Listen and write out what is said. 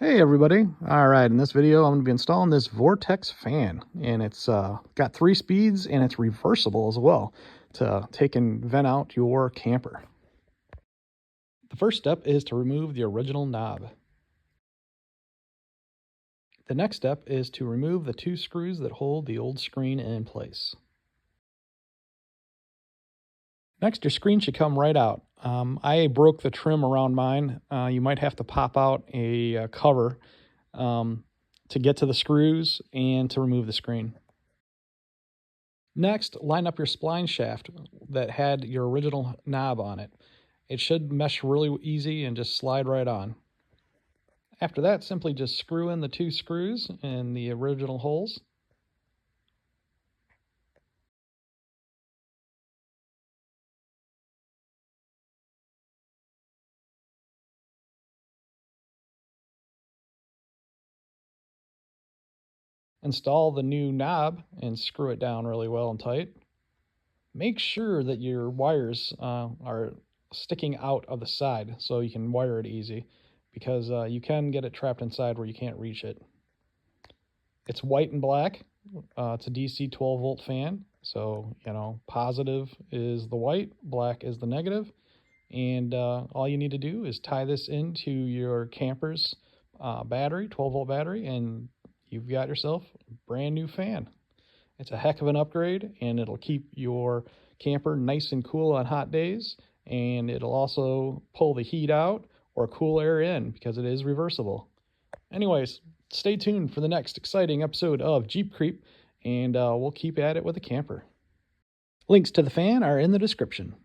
Hey everybody. All right, in this video I'm going to be installing this Vortex fan, and it's got 3 speeds and it's reversible as well to take and vent out your camper. The first step is to remove the original knob. The next step is to remove the 2 screws that hold the old screen in place. Next, your screen should come right out. I broke the trim around mine. You might have to pop out a cover to get to the screws and to remove the screen. Next, line up your spline shaft that had your original knob on it. It should mesh really easy and just slide right on. After that, simply just screw in the 2 screws in the original holes. Install the new knob and screw it down really well and tight. Make sure that your wires are sticking out of the side so you can wire it easy, because you can get it trapped inside where you can't reach it. It's white and black. It's a DC 12-volt fan. So, positive is the white, black is the negative. And all you need to do is tie this into your camper's battery, 12-volt battery, and you've got yourself a brand new fan. It's a heck of an upgrade, and it'll keep your camper nice and cool on hot days, and it'll also pull the heat out or cool air in because it is reversible. Anyways, stay tuned for the next exciting episode of Jeep Creep, and we'll keep at it with the camper. Links to the fan are in the description.